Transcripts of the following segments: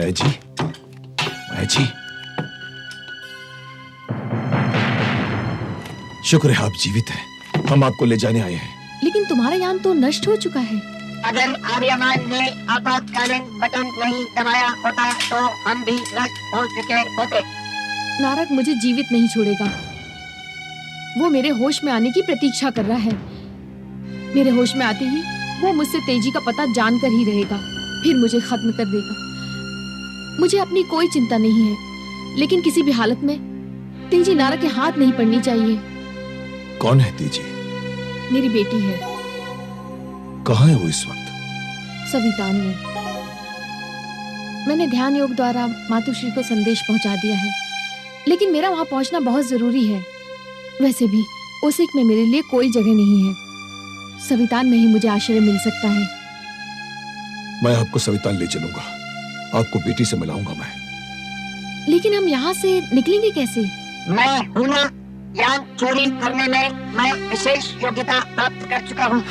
माया जी, माया जी, शुक्र है आप जीवित हैं। हम आपको ले जाने आए हैं। लेकिन तुम्हारा यान तो नष्ट हो चुका है। अगर आर्यमान ने आपातकालीन बटन नहीं दबाया होता तो हम भी नष्ट हो चुके होते। नारक मुझे जीवित नहीं छोड़ेगा। वो मेरे होश में आने की प्रतीक्षा कर रहा है। मेरे होश में आते ही वो मुझसे तेजी का पता जानकर ही रहेगा, फिर मुझे खत्म कर देगा। मुझे अपनी कोई चिंता नहीं है, लेकिन किसी भी हालत में तेजी नारक के हाथ नहीं पड़नी चाहिए। कौन है तेजी? मेरी बेटी है। कहाँ है वो इस वक्त? सवितान में। मैंने ध्यान योग द्वारा मातुश्री को संदेश पहुंचा दिया है, लेकिन मेरा वहां पहुंचना बहुत जरूरी है। वैसे भी ओसिक में मेरे लिए कोई जगह नहीं है। सवितान में ही मुझे आश्रय मिल सकता है। मैं आपको सवितान ले चलूंगा, आपको बेटी से मिलाऊंगा मैं। लेकिन हम यहाँ से निकलेंगे कैसे? मैं हूं ना, यान चोरी करने में मैं विशेष योग्यता प्राप्त कर चुका हूँ।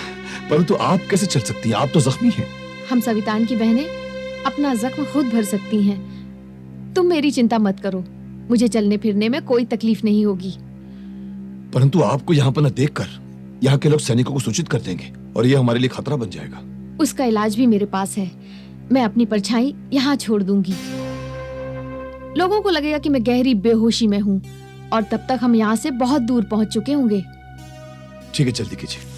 परंतु आप कैसे चल सकती हैं? आप तो जख्मी हैं। हम सवितान की बहनें अपना जख्म खुद भर सकती हैं। तुम मेरी चिंता मत करो, मुझे चलने फिरने में कोई तकलीफ नहीं होगी। परंतु आपको यहाँ पर न देखकर यहाँ के लोग सैनिकों को सूचित कर देंगे और यह हमारे लिए खतरा बन जाएगा। उसका इलाज भी मेरे पास है। मैं अपनी परछाई यहाँ छोड़ दूंगी। लोगों को लगेगा कि मैं गहरी बेहोशी में हूँ और तब तक हम यहाँ से बहुत दूर पहुंच चुके होंगे। ठीक है, जल्दी कीजिए।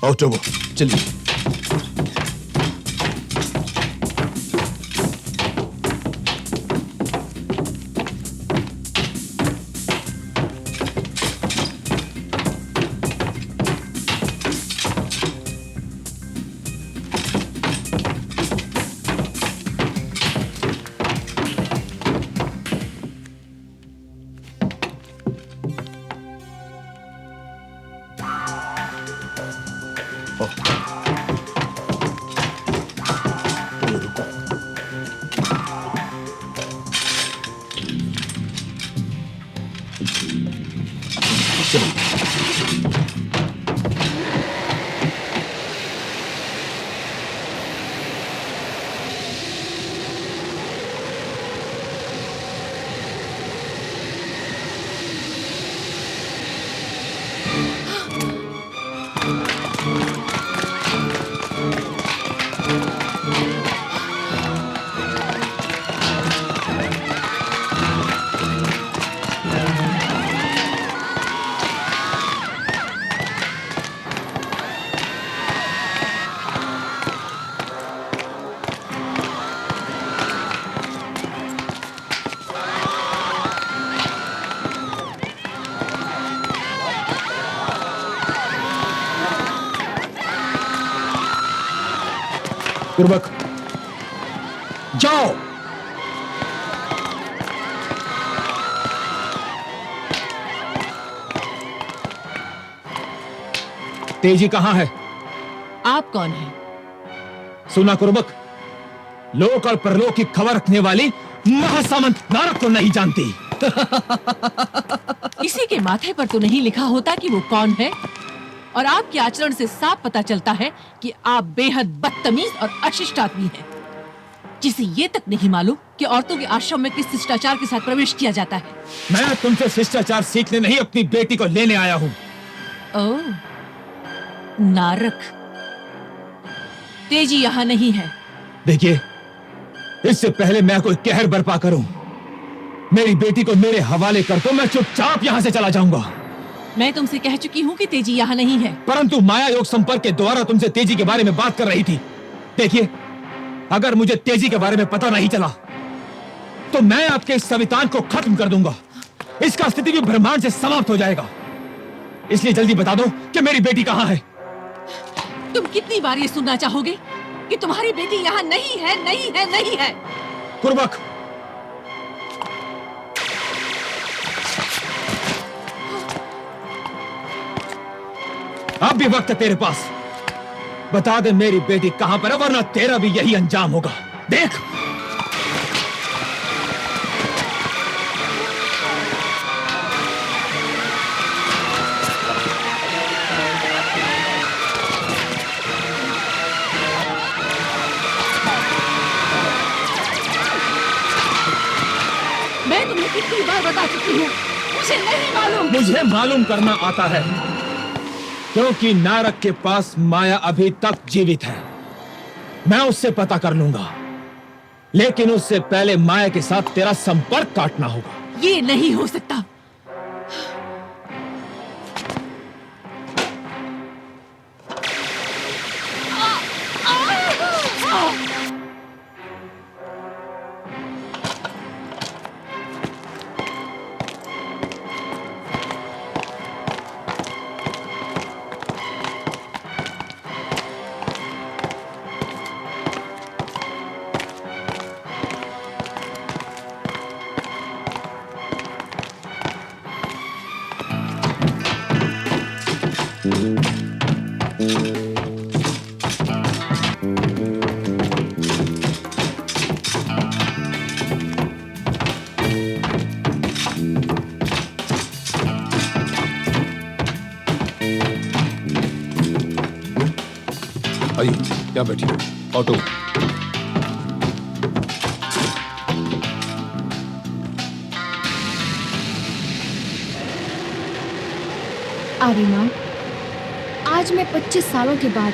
आओ टोबो, चलिए। गुरबक, जाओ। तेजी कहां है? आप कौन हैं? सुना कुर्बक, लोक और परलोक की खबर रखने वाली महासामंत नारक को नहीं जानती। किसी के माथे पर तो नहीं लिखा होता कि वो कौन है, और आपके आचरण से साफ पता चलता है कि आप बेहद बदतमीज और अशिष्ट आदमी हैं, जिसे ये तक नहीं मालूम कि औरतों के आश्रम में किस शिष्टाचार के साथ प्रवेश किया जाता है। मैं तुमसे शिष्टाचार सीखने नहीं, अपनी बेटी को लेने आया हूं। ओह, नारक, तेजी यहाँ नहीं है। देखिए, इससे पहले मैं कोई कहर बर्पा करूं, मेरी बेटी को मेरे हवाले कर दो, मैं चुपचाप यहां से चला जाऊंगा। मैं तुमसे कह चुकी हूँ कि तेजी यहाँ नहीं है। परंतु माया योग संपर्क के द्वारा तुमसे तेजी के बारे में बात कर रही थी। देखिए, अगर मुझे तेजी के बारे में पता नहीं चला तो मैं आपके इस सवितान को खत्म कर दूंगा। इसका अस्तित्व भी ब्रह्मांड से समाप्त हो जाएगा। इसलिए जल्दी बता दो कि मेरी बेटी कहां है। तुम कितनी बार ये सुनना चाहोगे कि तुम्हारी बेटी यहाँ नहीं है, नहीं है, नहीं है। कुर्बक, अब भी वक्त है तेरे पास। बता दे मेरी बेटी कहां पर है, वरना तेरा भी यही अंजाम होगा। देख, मैं तुम्हें कितनी बार बता चुकी हूँ, मुझे नहीं मालूम। मुझे मालूम करना आता है, क्योंकि नारक के पास माया अभी तक जीवित है। मैं उससे पता कर लूंगा, लेकिन उससे पहले माया के साथ तेरा संपर्क काटना होगा। ये नहीं हो सकता। आइए, यहाँ बैठिए। ऑटो। आर्यमान, आज मैं 25 सालों के बाद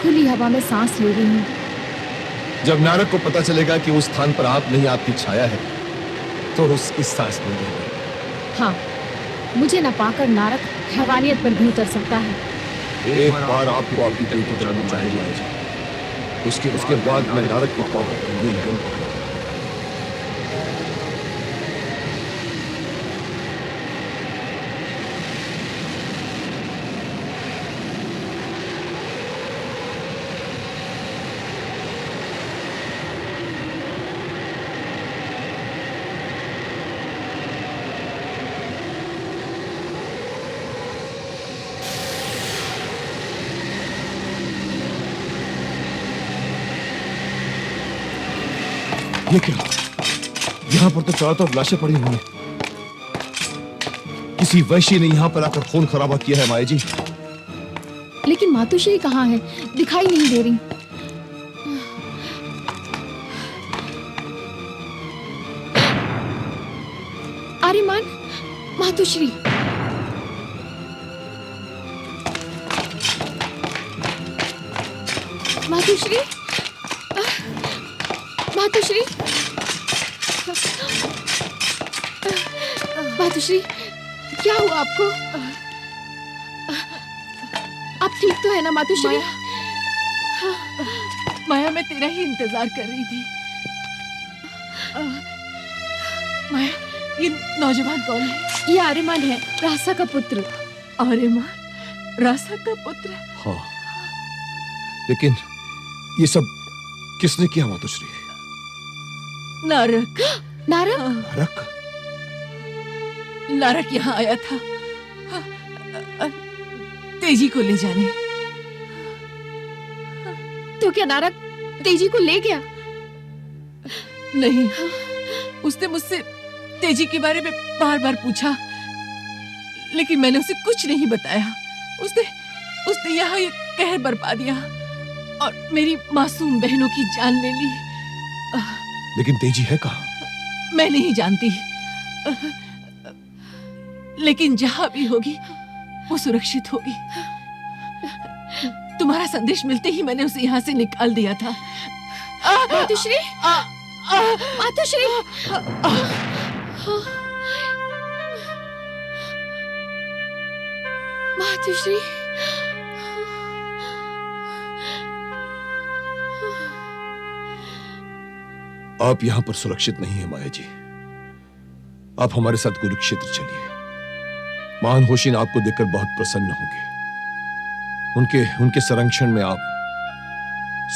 खुली हवा में सांस ले रही हूँ। जब नारक को पता चलेगा कि उस स्थान पर आप नहीं, आपकी छाया है, तो उसकी सांस बंद हो गई। हाँ, मुझे न पाकर नारक हैवानियत पर भी उतर सकता है। एक बार आपको आपकी बेटी को दिलाना चाहिए, उसके बाद मैं नारक को पाऊंगा। ये क्या? यहाँ पर तो चारों तरफ लाशें पड़ी हुई हैं। किसी वैश्य ने यहाँ पर आकर खून खराबा किया है माया जी। लेकिन मातुश्री कहाँ है? दिखाई नहीं दे रही। आर्यमान, मातुश्री। मातुश्री, मातुश्री, मातुश्री, क्या हुआ आपको? आप ठीक तो है ना मातुश्री? माया, मैं तेरा ही इंतजार कर रही थी। माया, ये नौजवान कौन है? ये आर्यमान है, रासा का पुत्र। आर्यमान, रासा का पुत्र? हाँ, लेकिन ये सब किसने किया मातुश्री? नारक। नारक? नारक? नारक यहाँ आया था तेजी को ले जाने। तो क्या नारक तेजी को ले गया? नहीं, उसने मुझसे तेजी के बारे में बार बार पूछा, लेकिन मैंने उसे कुछ नहीं बताया। उसने यहाँ ये कहर बरपा दिया और मेरी मासूम बहनों की जान ले ली। लेकिन तेजी है कहाँ? मैं नहीं जानती, लेकिन जहां भी होगी वो सुरक्षित होगी। तुम्हारा संदेश मिलते ही मैंने उसे यहाँ से निकाल दिया था। मातुश्री, मातुश्री, मातुश्री, आप यहां पर सुरक्षित नहीं है माया जी। आप हमारे साथ कुरुक्षेत्र चलिए। महान होशिन आपको देखकर बहुत प्रसन्न होंगे। उनके संरक्षण में आप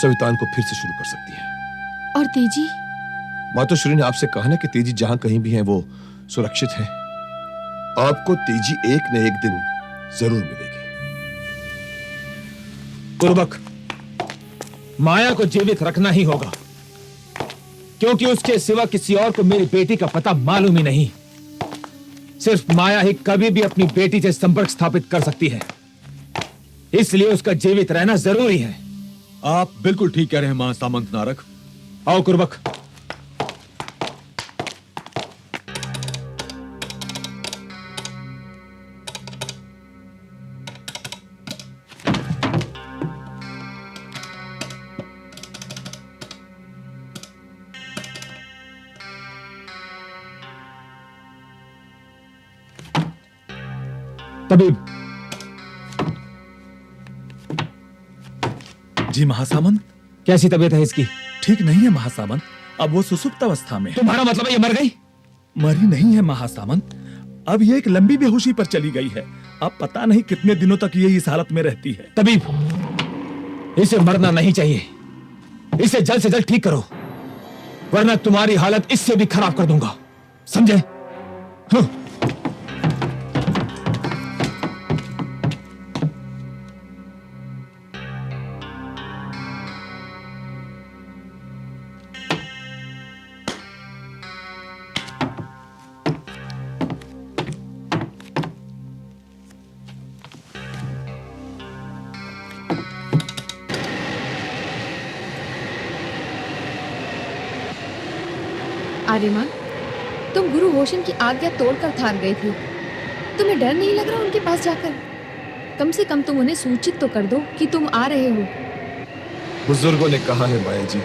सवितान को फिर से शुरू कर सकती हैं। और तेजी? मातोश्री ने आपसे कहा ना कि तेजी जहां कहीं भी हैं वो सुरक्षित है। आपको तेजी एक न एक दिन जरूर मिलेगी। पूर्वक माया को जीवित रखना ही होगा, क्योंकि उसके सिवा किसी और को मेरी बेटी का पता मालूम ही नहीं। सिर्फ माया ही कभी भी अपनी बेटी से संपर्क स्थापित कर सकती है, इसलिए उसका जीवित रहना जरूरी है। आप बिल्कुल ठीक कह रहे हैं महासामंत नारक। आओ कुर्बक। तबीब। जी महासामंत। कैसी तबीयत है इसकी? ठीक नहीं है महासामंत, अब वो सुसुप्त अवस्था में है। तुम्हारा मतलब है ये मर गई? मरी नहीं है महासामंत, अब ये एक लंबी बेहोशी पर चली गई है। अब पता नहीं कितने दिनों तक ये इस हालत में रहती है। तबीब, इसे मरना नहीं चाहिए। इसे जल्द से जल्द ठीक करो, वरना तुम्हारी हालत इससे भी खराब कर दूंगा, समझे? हाँ। आर्यमान, तुम गुरु होशन की आज्ञा तोड़कर थान गए थे। तुम्हें डर नहीं लग रहा उनके पास जाकर? कम से कम तुम उन्हें सूचित तो कर दो कि तुम आ रहे हो। बुजुर्गों ने कहा है माया जी,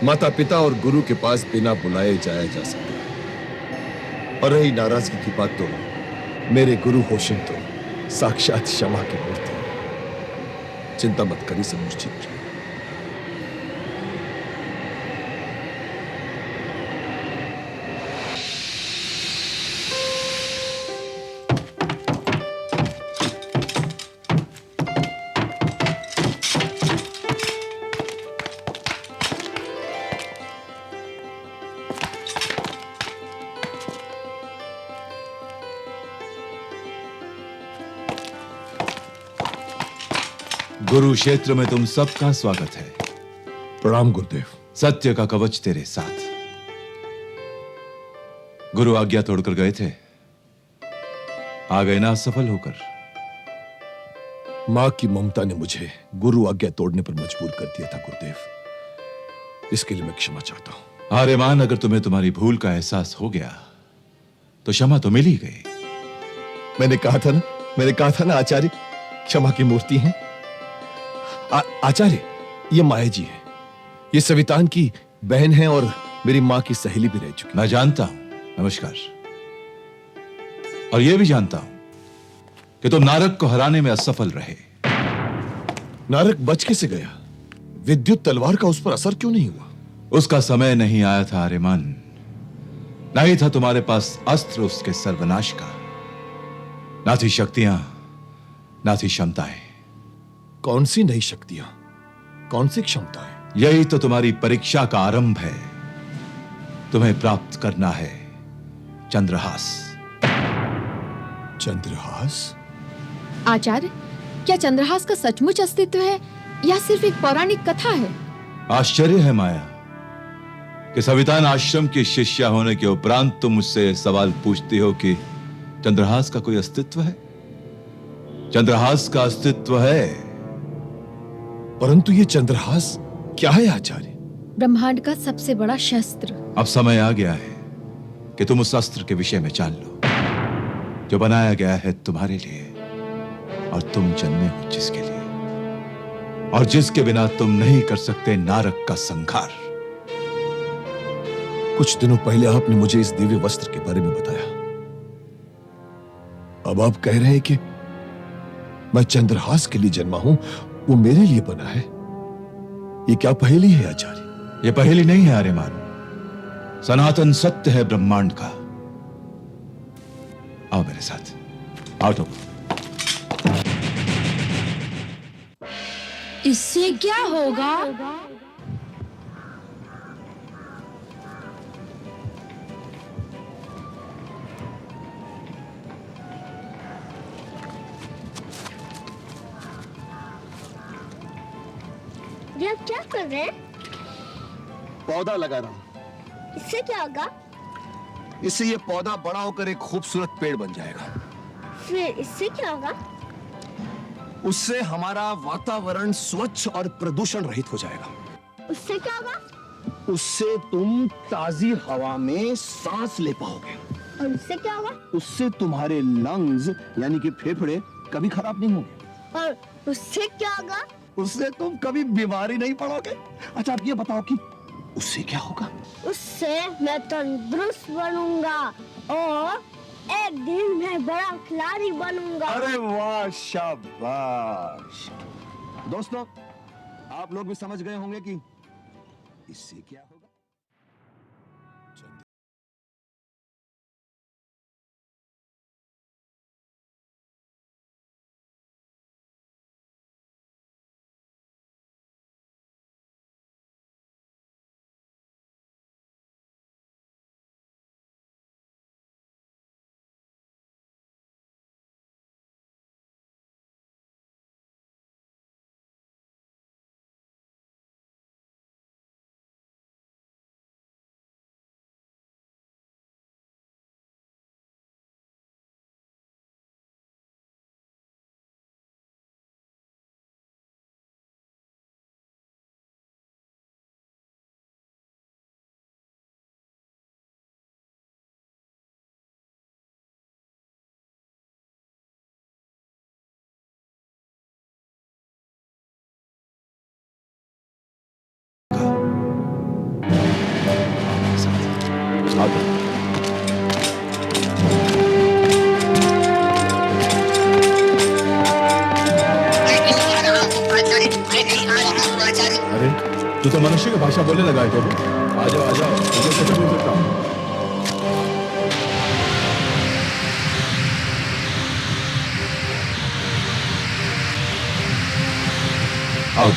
माता पिता और गुरु के पास बिना बुलाए जाया जा सकता। और रही नाराजगी की बात, तो मेरे गुरु होशन तो साक्षात क्षमा की मूर्ति है। चिंता मत करिए, सब निश्चित रहिए। गुरु क्षेत्र में तुम सबका स्वागत है। प्रणाम गुरुदेव। सत्य का कवच तेरे साथ। गुरु आज्ञा तोड़कर गए थे, आ गए ना सफल होकर। मां की ममता ने मुझे गुरु आज्ञा तोड़ने पर मजबूर कर दिया था गुरुदेव, इसके लिए मैं क्षमा चाहता हूं। आर्यमान, अगर तुम्हें तुम्हारी भूल का एहसास हो गया तो क्षमा तो मिल ही गई। मैंने कहा था ना आचार्य क्षमा की मूर्ति हैं। आचार्य, ये माया जी है, ये सवितान की बहन है और मेरी मां की सहेली भी रह चुकी। मैं जानता हूं। नमस्कार। और यह भी जानता हूं कि तुम नारक को हराने में असफल रहे। नारक बच कैसे गया? विद्युत तलवार का उस पर असर क्यों नहीं हुआ? उसका समय नहीं आया था आर्यमान। नहीं था तुम्हारे पास अस्त्र उसके सर्वनाश का। ना थी शक्तियां, ना थी क्षमताएं। कौन सी नई शक्तियां, कौन सी क्षमताएं? यही तो तुम्हारी परीक्षा का आरंभ है। तुम्हें प्राप्त करना है चंद्रहास। चंद्रहास? आचार्य, क्या चंद्रहास का सचमुच अस्तित्व है या सिर्फ एक पौराणिक कथा है? आश्चर्य है माया कि सवितान आश्रम की शिष्या होने के उपरांत तुम मुझसे सवाल पूछती हो कि चंद्रहास का कोई अस्तित्व है। चंद्रहास का अस्तित्व है, परंतु ये चंद्रहास क्या है आचार्य? ब्रह्मांड का सबसे बड़ा शस्त्र। अब समय आ गया है कि तुम उस अस्त्र के विषय में जान लो, जो बनाया गया है तुम्हारे लिए और तुम जन्मे हो जिसके लिए, और जिसके बिना तुम नहीं कर सकते नारक का संहार। कुछ दिनों पहले आपने मुझे इस दिव्य वस्त्र के बारे में बताया। अब आप कह रहे हैं कि मैं चंद्रहास के लिए जन्मा हूं, वो मेरे लिए बना है। ये क्या पहेली है आचार्य? ये पहेली नहीं है आर्यमान, सनातन सत्य है ब्रह्मांड का। आओ मेरे साथ, आओ तो। इससे क्या होगा? ये आप क्या कर रहे हैं? पौधा लगा रहा हूं। इससे क्या होगा? इससे ये पौधा बड़ा होकर एक खूबसूरत पेड़ बन जाएगा। फिर इससे क्या होगा? उससे हमारा वातावरण स्वच्छ और प्रदूषण रहित हो जाएगा। उससे क्या होगा? उससे तुम ताजी हवा में सांस ले पाओगे। और उससे क्या होगा? उससे तुम्हारे लंग्स यानी कि फेफड़े कभी खराब नहीं होंगे। और उससे क्या होगा? उससे तुम कभी बीमारी नहीं पड़ोगे। अच्छा, आप ये बताओ कि उससे क्या होगा? उससे मैं तंदुरुस्त बनूंगा और एक दिन मैं बड़ा खिलाड़ी बनूंगा। अरे वाह, शाबाश। दोस्तों, आप लोग भी समझ गए होंगे कि इससे क्या होगा। आओ तो। अरे, तू तो मनुष्य की भाषा बोलने लगा है क्या? आ जाओ, आ जाओ, मुझे कैसे बोल सकता हूँ? आओ।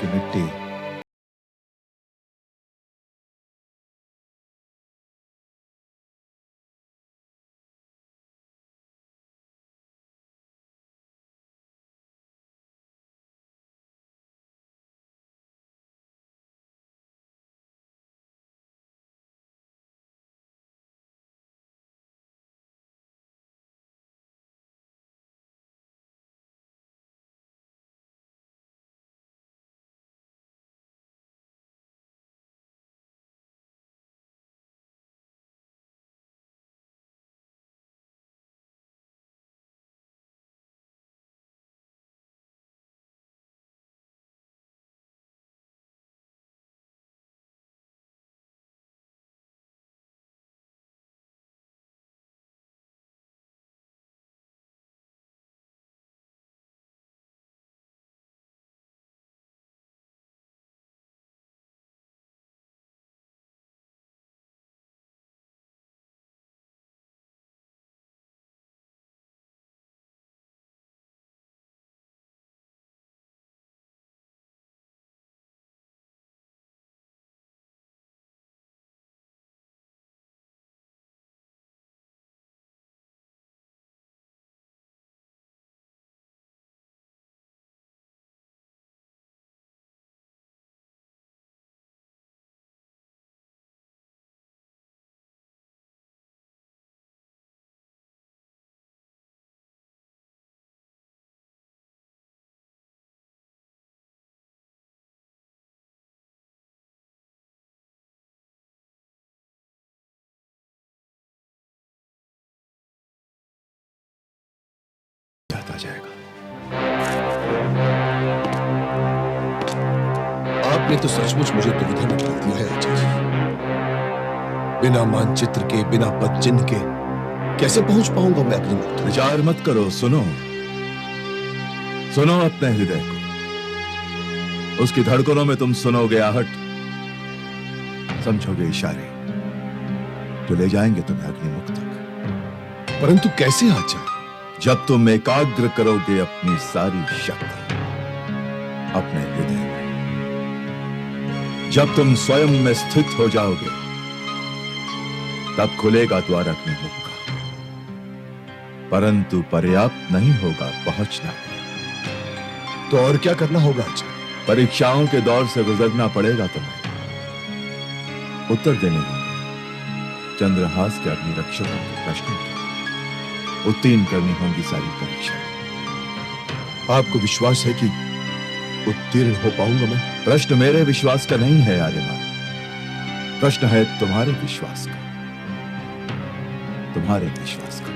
की मिट्टी जाता जाएगा। आपने तो सचमुच मुझे दुविधा में डाल दिया है अजय जी। बिना मानचित्र के, बिना पद चिन्ह के कैसे पहुंच पाऊंगा मैं अपनी मुक्त? विचार मत करो, सुनो सुनो अपने हृदय को। उसकी धड़कनों में तुम सुनोगे आहट, समझोगे इशारे जो ले जाएंगे तुम्हें अग्निमुख तक। परंतु कैसे आचार्य? जब तुम एकाग्र करोगे अपनी सारी शक्ति अपने हृदय में, जब तुम स्वयं में स्थित हो जाओगे, तब खुलेगा द्वार अग्निमुख का। परंतु पर्याप्त नहीं होगा पहुंचना। तो और क्या करना होगा आचार्य? परीक्षाओं के दौर से गुजरना पड़ेगा तुम्हें। उत्तर देने होंगे चंद्रहास के अग्नि रक्षकों के प्रश्नों की। उत्तीर्ण करनी होंगी सारी परीक्षा। आपको विश्वास है कि उत्तीर्ण हो पाऊंगा मैं? प्रश्न मेरे विश्वास का नहीं है आर्यमान, प्रश्न है तुम्हारे विश्वास का, तुम्हारे विश्वास का।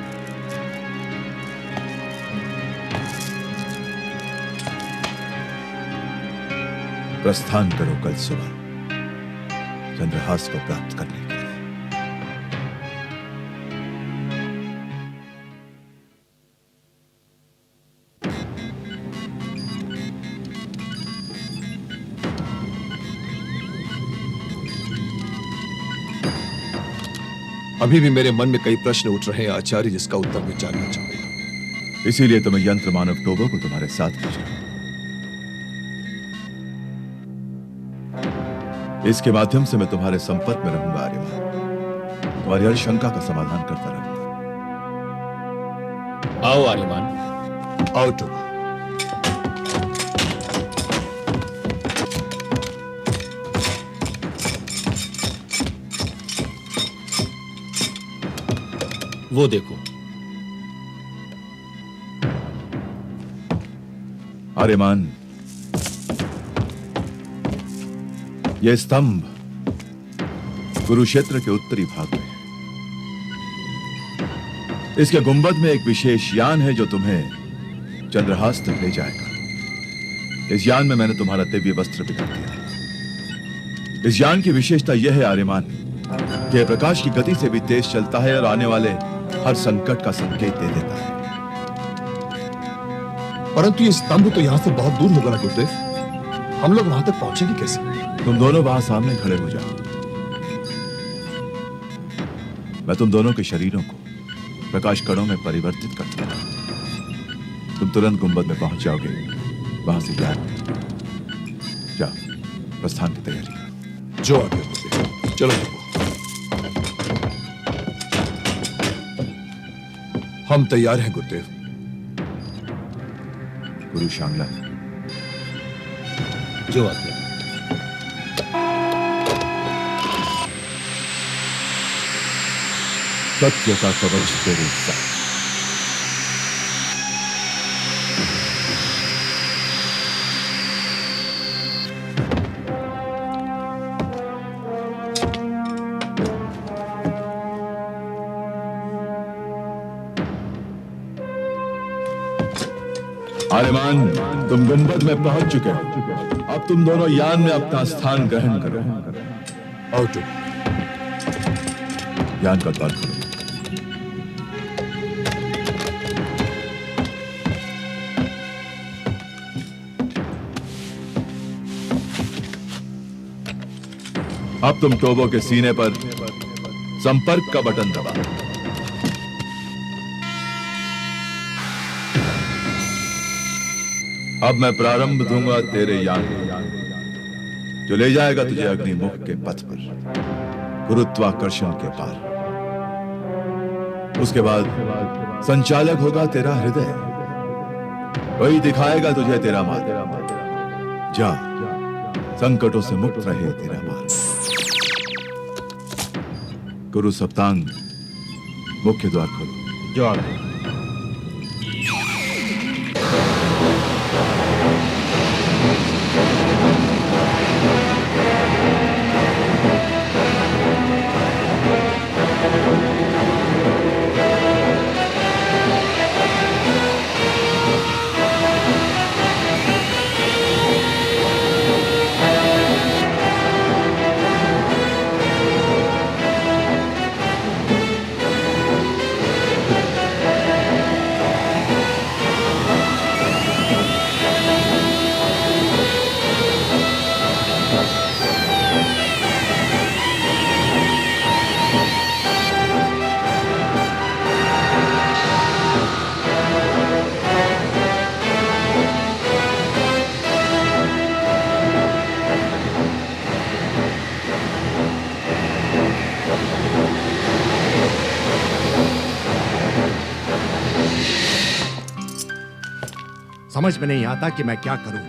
प्रस्थान करो कल सुबह चंद्रहास को प्राप्त करने के लिए। अभी भी मेरे मन में कई प्रश्न उठ रहे हैं आचार्य, जिसका उत्तर मैं जानना चाहूंगा। इसीलिए तो मैं यंत्र मानव टोबो को तुम्हारे साथ भेज रहा हूं। इसके माध्यम से मैं तुम्हारे संपर्क में रहूंगा आर्यमान, तुम्हारी हर शंका का समाधान करता रहूंगा। आओ आर्यमान, आओ टोबो। वो देखो। आर्यमान, यह स्तंभ कुरुक्षेत्र के उत्तरी भाग में है। इसके गुंबद में एक विशेष यान है जो तुम्हें चंद्रहास तक ले जाएगा। इस यान में मैंने तुम्हारा दिव्य वस्त्र बिगाड़ दिया है। इस यान की विशेषता यह है आर्यमान कि यह प्रकाश की गति से भी तेज चलता है और आने वाले हर संकट का संकेत दे देता है। परंतु ये स्तंभ तो यहां से बहुत दूर होगा ना गुरुदेव, हम लोग वहां तक पहुंचेंगे कैसे? तुम दोनों वहां सामने खड़े हो जाओ। मैं तुम दोनों के शरीरों को प्रकाश कणों में परिवर्तित कर दूंगा। तुम तुरंत गुंबद में पहुंच जाओगे। वहां से ज्ञान जा, प्रस्थान की तैयारी कर। जो आगे गुरुदेव। चलो टोबो। हम तैयार हैं गुरुदेव। गुरु श्यामला, जो आगे। सत्य का कवच तेरे साथ। आर्यमान, तुम गुंबद में पहुंच चुके हो। अब तुम दोनों यान में अपना स्थान ग्रहण करो। आओ टोबो। यान का द्वार खोलो। अब तुम टोबो के सीने पर संपर्क का बटन दबाओ। अब मैं प्रारंभ दूंगा तेरे यान को, जो ले जाएगा तुझे अग्निमुख के पथ पर, गुरुत्वाकर्षण के पार। उसके बाद संचालक होगा तेरा हृदय, वही दिखाएगा तुझे तेरा मार्ग। जा, संकटों से मुक्त रहे तेरा मार्ग। गुरु सप्तांग, मुख्य द्वार खोलो। जो आगे। समझ में नहीं आता कि मैं क्या करूं।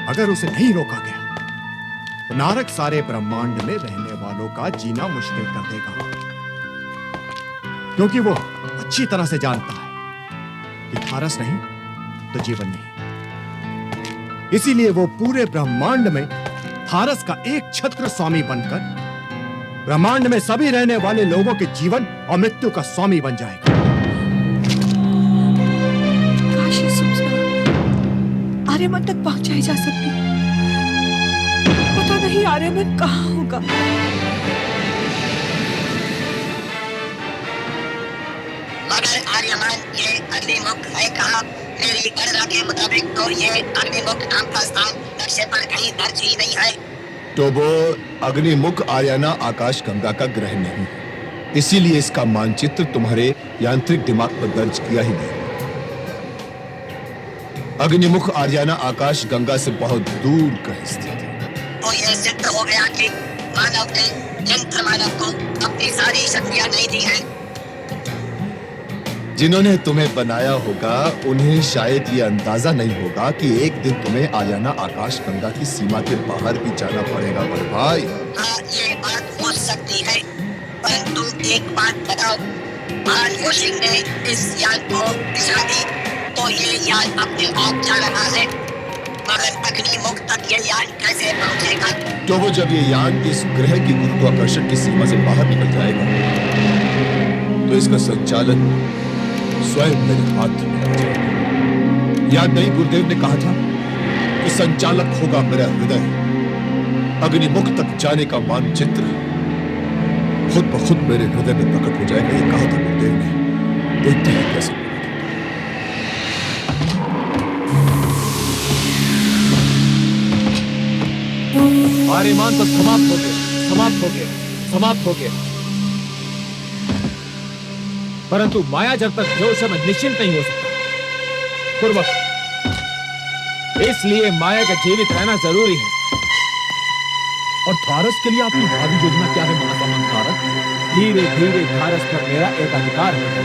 अगर उसे नहीं रोका गया तो नारक सारे ब्रह्मांड में रहने वालों का जीना मुश्किल कर देगा, क्योंकि वो अच्छी तरह से जानता है कि थारस नहीं तो जीवन नहीं। इसीलिए वो पूरे ब्रह्मांड में थारस का एक छत्र स्वामी बनकर ब्रह्मांड में सभी रहने वाले लोगों के जीवन और मृत्यु का स्वामी बन जाएगा। आर्यमन तक पहुंचाई जा सकती, पता नहीं आर्यमन कहाँ होगा। मगर आर्यमान, ये अग्निमुख है कहाँ? मेरी गणना के मुताबिक तो ये अग्निमुख नाम का स्थान नक्शे पर कहीं दर्ज ही नहीं है। टोबो, अग्निमुख आर्याना आकाश गंगा का ग्रह नहीं है, इसीलिए इसका मानचित्र तुम्हारे यांत्रिक दिमाग पर दर्ज किया ही नहीं। अग्निमुख आर्याना आकाश गंगा से बहुत दूर कहीं स्थित है। तो ये सिद्ध हो गया कि मानव ने यंत्र मानव को अपनी सारी शक्तियां नहीं दी हैं। जिन्होंने तुम्हें बनाया होगा उन्हें शायद ये अंदाजा नहीं होगा कि एक दिन तुम्हें आर्याना आकाश गंगा की सीमा के बाहर भी जाना पड़ेगा बड़े भाई। हाँ, ये बात हो सकती है, परंतु एक बात बताओ, महान योशिंग ने इस यान को दिशा दी तो ये यान अपने आप जा रहा है, मगर अग्निमुख तक ये यान कैसे पहुंचेगा? तो वो जब ये यान इस ग्रह की गुरुत्वाकर्षण की सीमा से बाहर निकल जाएगा तो इसका संचालन स्वयं मेरे हाथ में आ जाएगा। याद नहीं गुरुदेव ने कहा था कि संचालक होगा मेरा हृदय। अग्निमुख तक जाने का मानचित्र खुद ब खुद मेरे हृदय में प्रकट हो जाएगा, ये कहा था गुरुदेव ने। देखते हैं कैसे। आर्यमान तो समाप्त हो गए, समाप्त हो गए, समाप्त हो गए। परंतु माया जब तक जोश में निश्चिंत नहीं हो सकता। पूर्वक इसलिए माया का जीवित रहना जरूरी है। और थारस के लिए आपकी भावी योजना क्या है महासामंत नारद? धीरे धीरे थारस पर मेरा एक अधिकार है।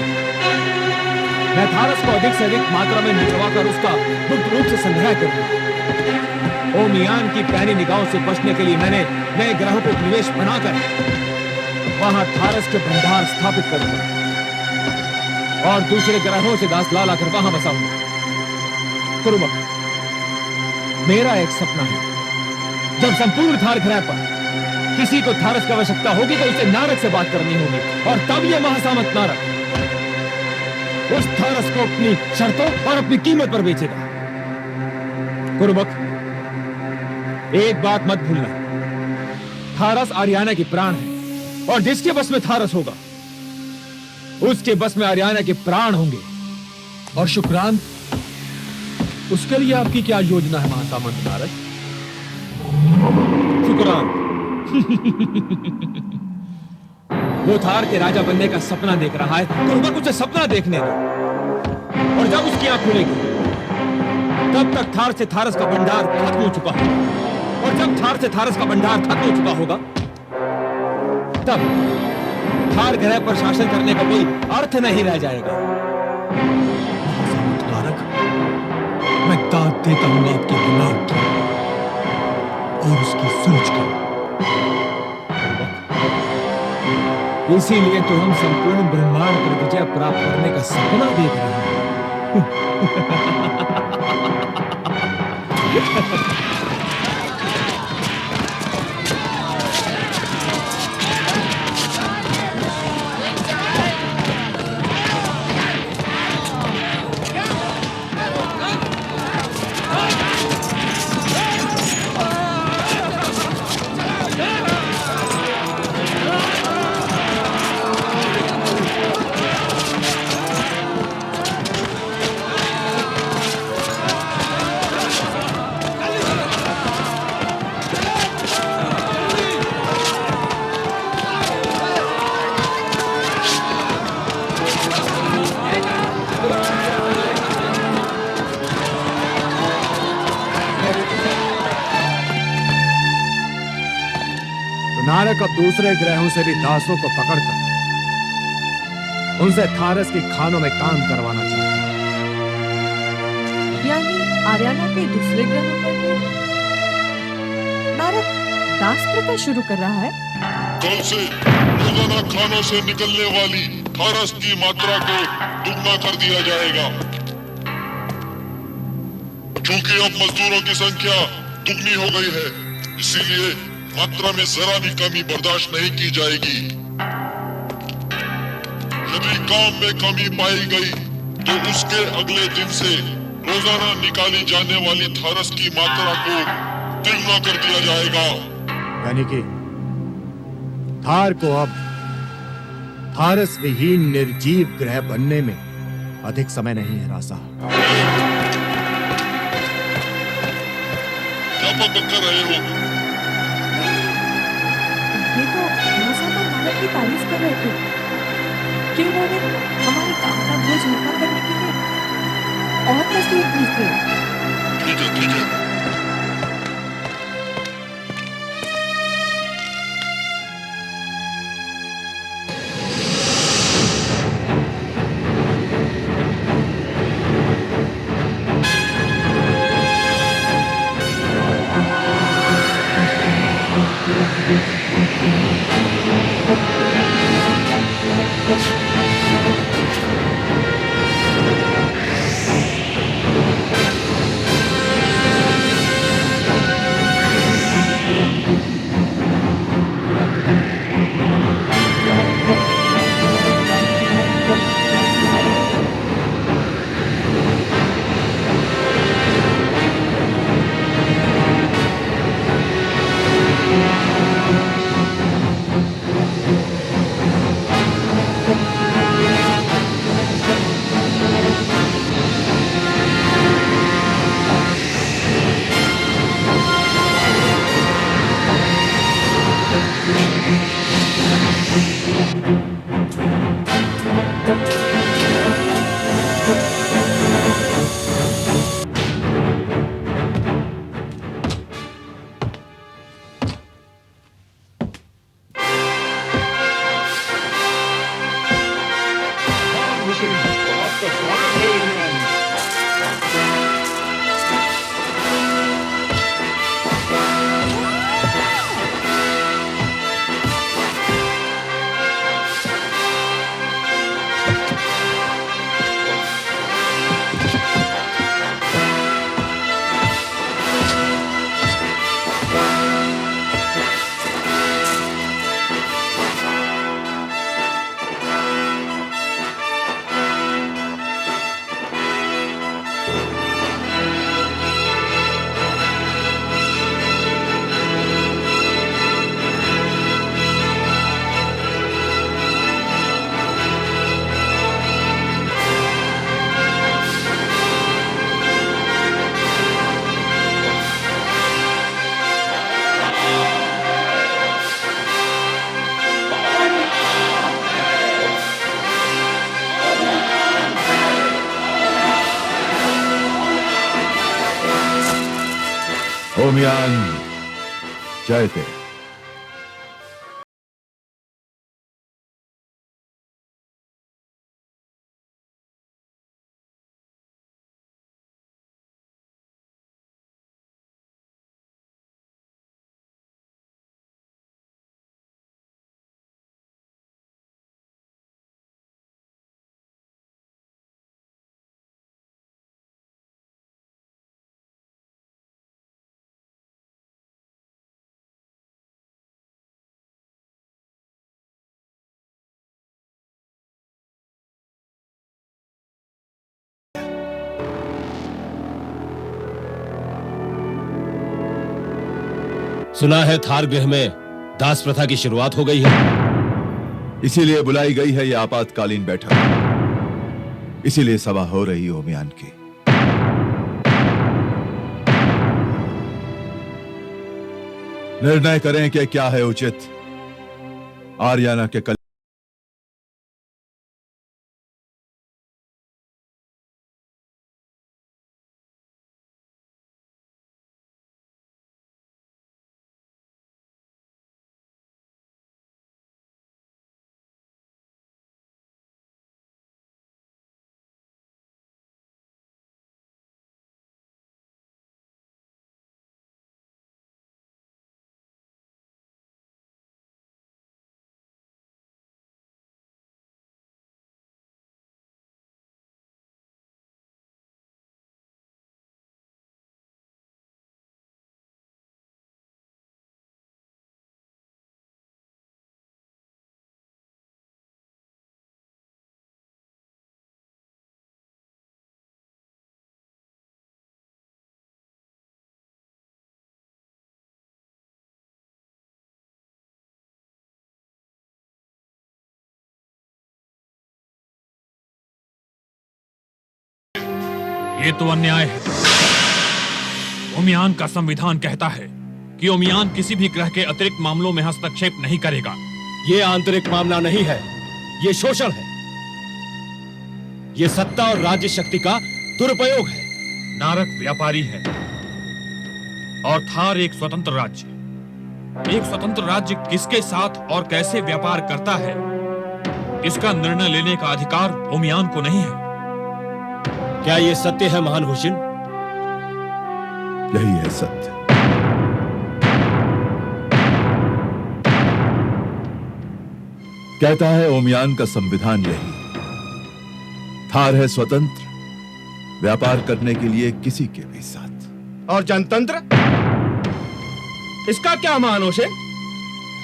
मैं थारस को अधिक से अधिक मात्रा में निचवाकर उसका गुप्त रूप से संग्रह करूंगा। ओमियान की पैनी निगाहों से बचने के लिए मैंने नए ग्रहों को निवेश बनाकर वहां थारस के भंडार स्थापित करूंगा और दूसरे ग्रहों से दास ला लाकर वहां बसाऊंगा। कुरुबक, मेरा एक सपना है, जब संपूर्ण थार ग्रह पर किसी को थारस की आवश्यकता होगी तो उसे नारद से बात करनी होगी, और तब यह महासामंत नारद उस थारस को अपनी शर्तों और अपनी कीमत पर बेचेगा। कुरुबक, एक बात मत भूलना, थारस आर्याना की प्राण है, और जिसके बस में थारस होगा उसके बस में आर्याना के प्राण होंगे। और शुक्रान, उसके लिए आपकी क्या योजना है महासामंत नारद? शुक्रान वो थार के राजा बनने का सपना देख रहा है, कुरुबक उसे सपना देखने दो, और जब उसकी आंख खुलेगी तब तक थार से थारस का भंडार खत्म हो चुका होगा, और जब थार से थारस का भंडार खत्म हो चुका होगा तब थार ग्रह पर शासन करने का कोई अर्थ नहीं रह जाएगा। महासामंत नारद, मैं दाद देता हूं आपके दिमाग की और उसकी सोच की। इसीलिए तो हम संपूर्ण ब्रह्मांड पर विजय प्राप्त करने का सपना देख रहे हैं। नारक अब दूसरे ग्रहों से भी दासों को पकड़कर उनसे थारस की खानों में काम करवाना चाहता है। यानी आर्याना के दूसरे ग्रहों पर भी नारद दास प्रथा शुरू कर रहा है। कल से रोजाना खानों से निकलने वाली थारस की मात्रा को दुगना कर दिया जाएगा, क्योंकि अब मजदूरों की संख्या दुगनी हो गई है। इसीलिए मात्रा में जरा भी कमी बर्दाश्त नहीं की जाएगी। यदि काम में कमी पाई गई तो उसके अगले दिन से रोजाना निकाली जाने वाली थारस की मात्रा को तिगुना कर दिया जाएगा। यानी कि थार को अब थारस विहीन निर्जीव ग्रह बनने में अधिक समय नहीं है। रासा, क्या बात कर रहे हो? ये तो महासामंत नारद की तारीफ कर रहे थे कि उन्होंने हमारे काम का बोझ हल्का करने के लिए और मजदूर भेजते। ठीक है, ठीक है। ओमियान जय तेरे। सुना है थार गृह में दास प्रथा की शुरुआत हो गई है। इसीलिए बुलाई गई है यह आपातकालीन बैठक, इसीलिए सभा हो रही है ओमियान की। निर्णय करें कि क्या है उचित। आर्याना के कल ये तो अन्याय है। ओमियान का संविधान कहता है कि ओमियान किसी भी ग्रह के अतिरिक्त मामलों में हस्तक्षेप नहीं करेगा। ये आंतरिक मामला नहीं है, ये शोषण है। ये सत्ता और राज्य शक्ति का दुरुपयोग है। नारक व्यापारी है और थार एक स्वतंत्र राज्य। एक स्वतंत्र राज्य किसके साथ और कैसे व्यापार करता है, इसका निर्णय लेने का अधिकार ओमियान को नहीं है। क्या ये सत्य है महान हुशिन? यही है सत्य। कहता है ओमियान का संविधान यही। थार है स्वतंत्र, व्यापार करने के लिए किसी के भी साथ। और जनतंत्र? इसका क्या महान हुशिन?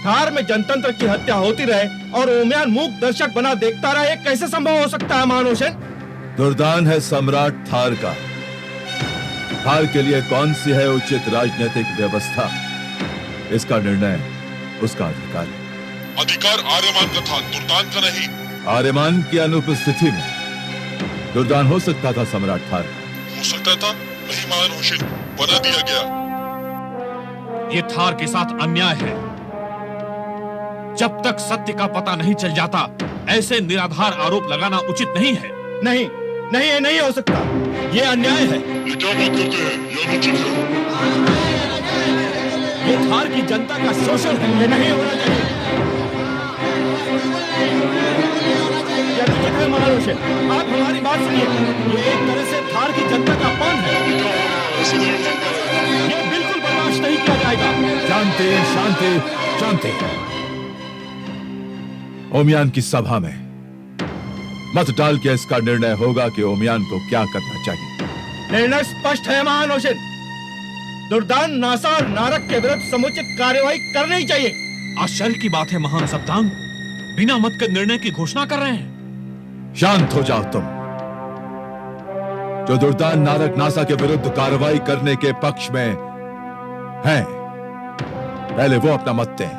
थार में जनतंत्र की हत्या होती रहे और ओमियान मूक दर्शक बना देखता रहे, कैसे संभव हो सकता है महान हुशिन? दुर्दान है सम्राट थार का। थार के लिए कौन सी है उचित राजनीतिक व्यवस्था, इसका निर्णय उसका अधिकार है। अधिकार आर्यमान का था, दुर्दान का नहीं। आर्यमान की अनुपस्थिति में दुर्दान हो सकता था सम्राट थार का। हो सकता था, नहीं महान हुशिन, बना दिया गया। ये थार के साथ अन्याय है। जब तक सत्य का पता नहीं चल जाता, ऐसे निराधार आरोप लगाना उचित नहीं है। नहीं नहीं, ये नहीं हो सकता, ये अन्याय है। ये क्या बात करते हैं, ये अनुचित है। ये थार की जनता का शोषण है, ये नहीं होना चाहिए। ये अनुचित है महान हुशिन, आप हमारी बात सुनिए। ये एक तरह से थार की जनता का अपमान है। ये बिल्कुल बर्दाश्त नहीं किया जाएगा। शांति शांति शांति। ओमियान की सभा में मत डाल के इसका निर्णय होगा कि ओमियान को क्या करना चाहिए। निर्णय स्पष्ट है महान हुशिन। दुर्दान, नासा और नारक के विरुद्ध समुचित कार्यवाही करनी ही चाहिए। आश्चर्य की बात है महान सप्तांग, बिना मत के निर्णय की घोषणा कर रहे हैं। शांत हो जाओ तुम। जो दुर्दान, नारक, नासा के विरुद्ध कार्रवाई करने के पक्ष में हैं, पहले वो अपना मत दें।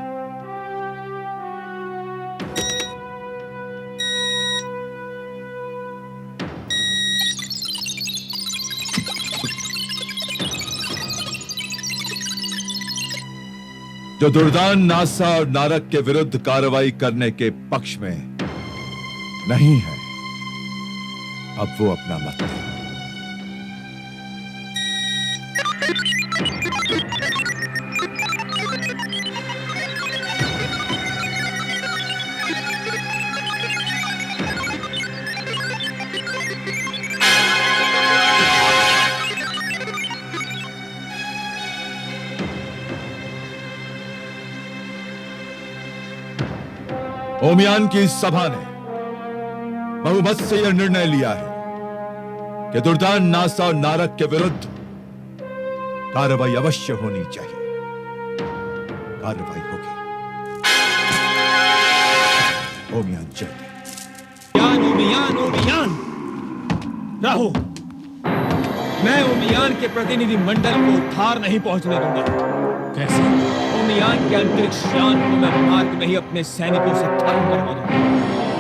जो दुर्दान, नासा और नारक के विरुद्ध कार्रवाई करने के पक्ष में नहीं है, अब वो अपना मत दें। ओमियान की इस सभा ने बहुमत से यह निर्णय लिया है कि दुर्दान नासा और नारक के विरुद्ध कार्रवाई अवश्य होनी चाहिए। कार्रवाई होगी। ओमियान जय। ओमियान ओमियान राहु, मैं ओमियान के प्रतिनिधि मंडल को थार नहीं पहुंचने दूंगा। कैसे? ओमियान के अंतरिक्ष यान को मैं मार्ग में ही अपने सैनिकों से खत्म करवा दूंगा।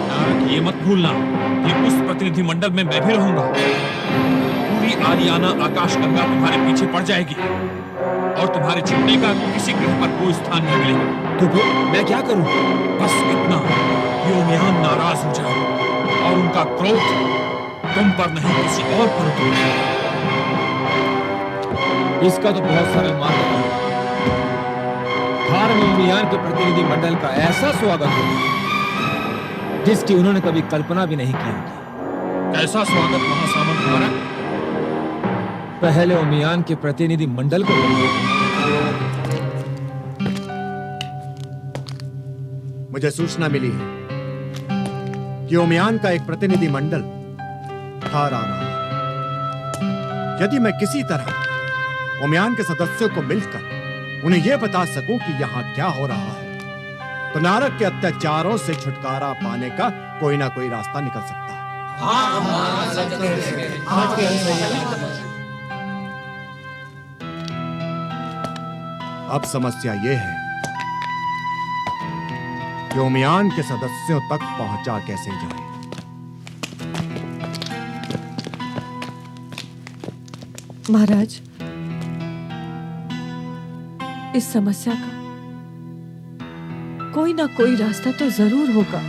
नारक, ये मत भूलना कि उस प्रतिनिधि मंडल में मैं भी रहूंगा। पूरी आरियाना आकाश गंगा तुम्हारे पीछे पड़ जाएगी और तुम्हारे छिपने का किसी ग्रह पर कोई स्थान नहीं मिलेगा। तो फिर मैं क्या करूं? बस इतना कि ओमियान नाराज हो जाए और उनका क्रोध तुम पर नहीं किसी और पर उतरे। इसका तो बहुत सरल मार्ग है। थार में ओमियान के प्रतिनिधि मंडल का ऐसा स्वागत हो जिसकी उन्होंने कभी कल्पना भी नहीं की होगी। कैसा स्वागत महासामंत नारक? पहले ओमियान के प्रतिनिधि मंडल को मुझे सूचना मिली है कि ओमियान का एक प्रतिनिधि मंडल थार आ रहा है। यदि मैं किसी तरह ओमियान के सदस्यों को मिलकर उन्हें यह बता सकूं कि यहां क्या हो रहा है, तो नारक के अत्याचारों से छुटकारा पाने का कोई ना कोई रास्ता निकल सकता है। अब समस्या यह है कि ओमियान के सदस्यों तक पहुंचा कैसे जाए। महाराज, इस समस्या का कोई ना कोई रास्ता तो जरूर होगा।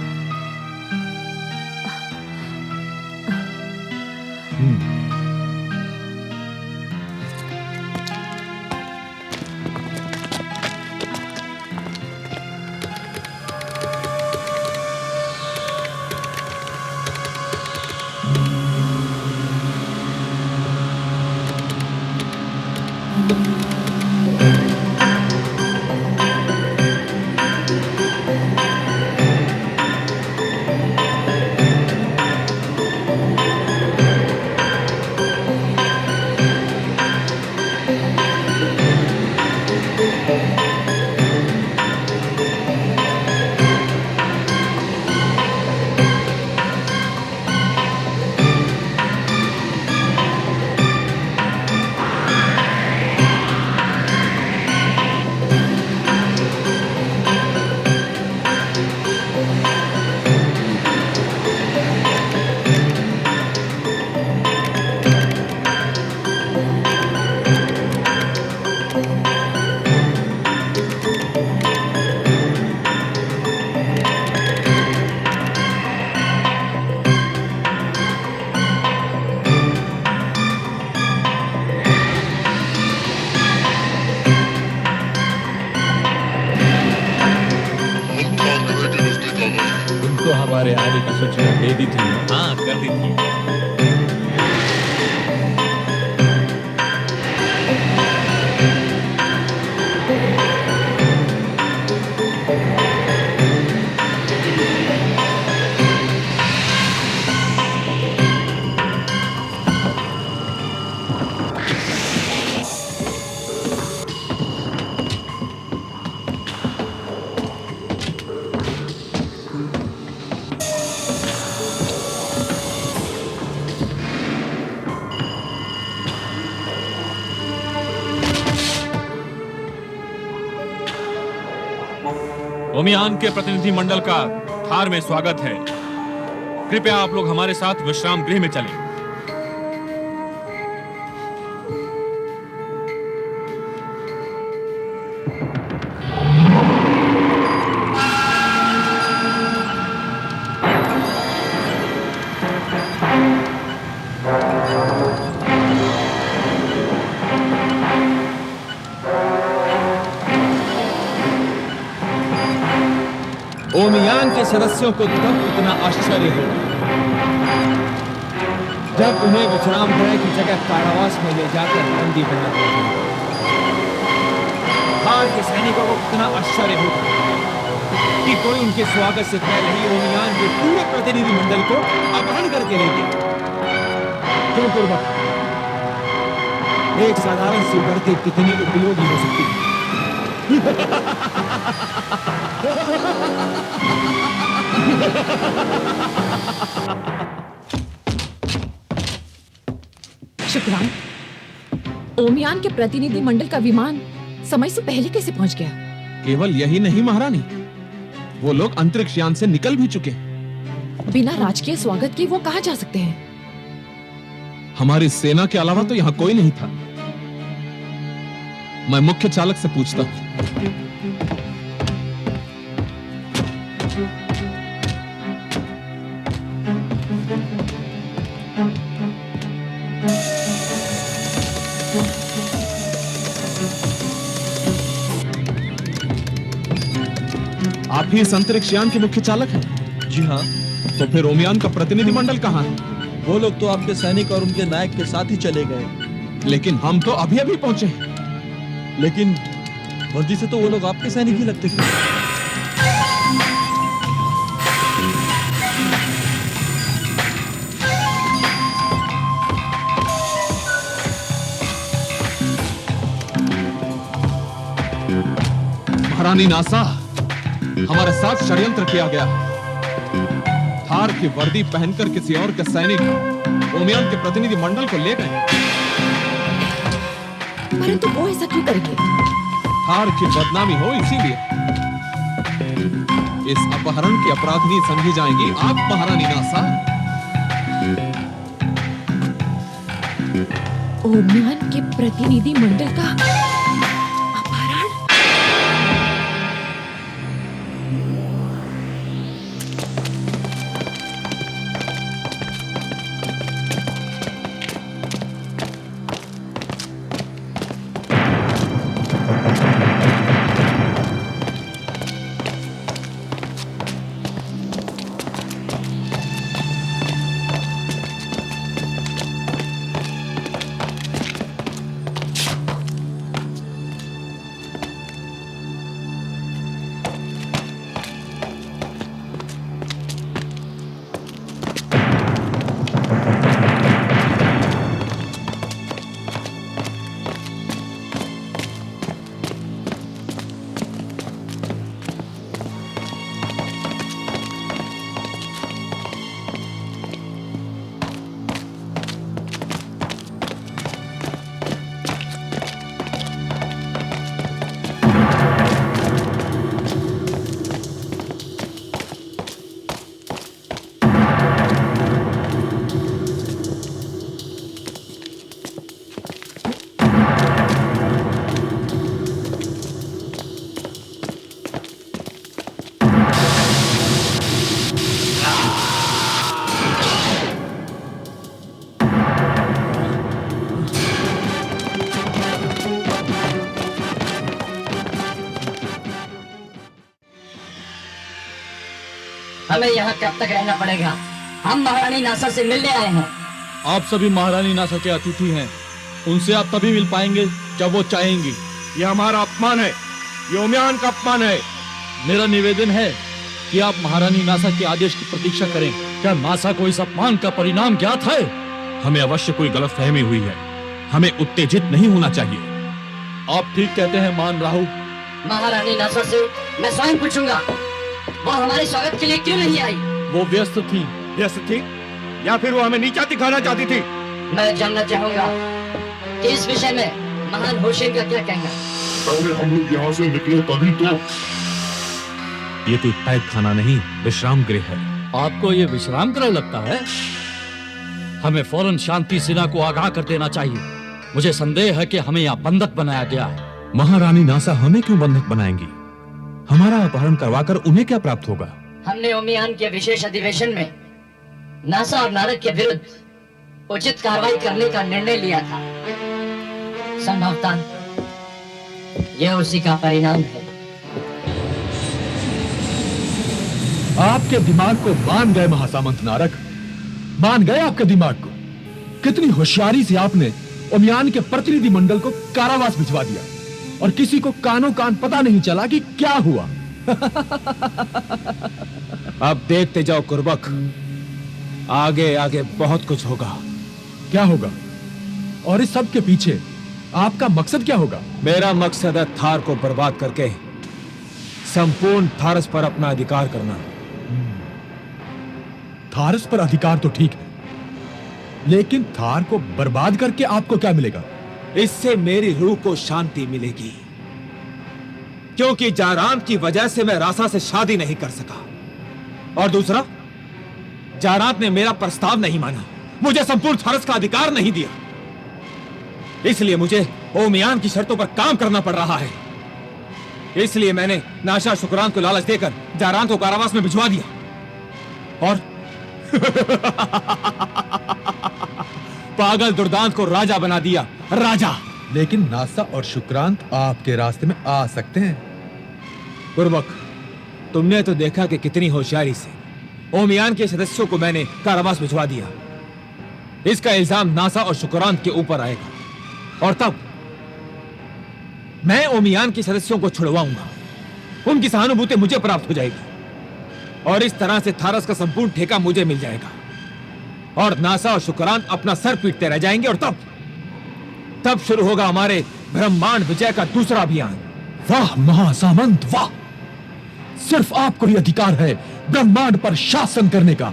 हमारे आने की सूचना दे दी थी। हाँ, कर दी थी। ओमियान के प्रतिनिधि मंडल का थार में स्वागत है। कृपया आप लोग हमारे साथ विश्राम गृह में चलें। ओमियान के सदस्यों को तब इतना आश्चर्य हो जब उन्हें विश्राम गृह की जगह कारावास में ले जाकर बंदी बना दिया। थार के सैनिकों को इतना आश्चर्य होगा कि कोई उनके स्वागत से पहले ही ओमियान के पूरे प्रतिनिधि मंडल को अपहरण करके ले गया। क्यों कुर्बान? एक साधारण सी बढ़ती कितनी उपयोगी हो सकती है। शुक्रान, ओमियान के प्रतिनिधि मंडल का विमान समय से पहले कैसे पहुंच गया? केवल यही नहीं महारानी, वो लोग अंतरिक्ष यान से निकल भी चुके। बिना राजकीय स्वागत के वो कहाँ जा सकते हैं? हमारी सेना के अलावा तो यहाँ कोई नहीं था। मैं मुख्य चालक से पूछता हूँ। आप ही इस अंतरिक्ष यान के मुख्य चालक हैं? जी हाँ। तो फिर ओमियान का प्रतिनिधि मंडल कहाँ है? वो लोग तो आपके सैनिक और उनके नायक के साथ ही चले गए। लेकिन हम तो अभी अभी पहुंचे हैं। लेकिन वर्दी से तो वो लोग आपके सैनिक ही लगते थे। महारानी नासा, हमारे साथ षड्यंत्र किया गया। थार की वर्दी पहनकर किसी और के सैनिक ओमियान के प्रतिनिधि मंडल को ले गए। परंतु वो ऐसा क्यों करेंगे? थार की बदनामी हो इसीलिए। इस अपहरण की अपराधी समझी जाएंगी आप महारानी नासा। ओमियान के प्रतिनिधि मंडल का हमें यहाँ कब तक रहना पड़ेगा? हम महारानी नासा से मिलने आए हैं। आप सभी महारानी नासा के अतिथि हैं। उनसे आप तभी मिल पाएंगे जब वो चाहेंगी। यह हमारा अपमान है, ये ओमियान का अपमान है। मेरा निवेदन है कि आप महारानी नासा के आदेश की प्रतीक्षा करें। क्या नासा को इस अपमान का परिणाम ज्ञात है? हमें अवश्य कोई गलतफहमी हुई है। हमें उत्तेजित नहीं होना चाहिए। आप ठीक कहते हैं मान राहु। महारानी नासा से मैं स्वयं पूछूंगा, वो हमारे स्वागत के लिए क्यों नहीं आई? वो व्यस्त थी। व्यस्त थी या फिर वो हमें नीचा दिखाना चाहती थी? मैं जानना चाहूंगा कि इस विषय में महान होशिन का क्या कहना? पहले हम लोग यहाँ से निकले तभी तो। ये कोई कैद खाना नहीं, विश्राम गृह है। आपको ये विश्राम गृह लगता है? हमें फौरन शांति सेना को आगाह कर देना चाहिए। मुझे संदेह है कि हमें यहाँ बंधक बनाया गया है। महारानी नासा हमें क्यों बंधक बनाएंगी? हमारा अपहरण करवाकर उन्हें क्या प्राप्त होगा? हमने ओमियान के विशेष अधिवेशन में नासा और नारद के विरुद्ध उचित कार्रवाई करने का निर्णय लिया था। संभवतः यह उसी का परिणाम है। आपके दिमाग को मान गए महासामंत नारक, मान गए आपके दिमाग को। कितनी होशियारी से आपने ओमियान के प्रतिनिधि मंडल को कारावास भिजवा दिया और किसी को कानो कान पता नहीं चला कि क्या हुआ। अब देखते जाओ कुर्बक, आगे आगे बहुत कुछ होगा। क्या होगा? और इस सब के पीछे आपका मकसद क्या होगा? मेरा मकसद है थार को बर्बाद करके संपूर्ण थारस पर अपना अधिकार करना। थारस पर अधिकार तो ठीक है, लेकिन थार को बर्बाद करके आपको क्या मिलेगा? इससे मेरी रूह को शांति मिलेगी, क्योंकि जारांत की वजह से मैं रासा से शादी नहीं कर सका। और दूसरा, जारांत ने मेरा प्रस्ताव नहीं माना, मुझे संपूर्ण थारस का अधिकार नहीं दिया। इसलिए मुझे ओमियान की शर्तों पर काम करना पड़ रहा है। इसलिए मैंने नाशा शुक्रांत को लालच देकर जारांत को कारावास में भिजवा दिया और पागल दुर्दांत को राजा बना दिया। राजा। लेकिन नासा और शुक्रांत आपके रास्ते में आ सकते हैं। कुर्बक, तुमने तो देखा कि कितनी होशियारी से ओमियान के सदस्यों को मैंने कारावास भिजवा दिया। इसका इल्जाम नासा और शुक्रांत के ऊपर आएगा और तब मैं ओमियान के सदस्यों को छुड़वाऊंगा। उनकी सहानुभूति मुझे प्राप्त हो जाएगी और इस तरह से थारस का संपूर्ण ठेका मुझे मिल जाएगा और नासा और शुक्रांत अपना सर पीटते रह जाएंगे और तब शुरू होगा हमारे ब्रह्मांड विजय का दूसरा अभियान। वाह महासामंत, वाह! सिर्फ आपको ही अधिकार है ब्रह्मांड पर शासन करने का।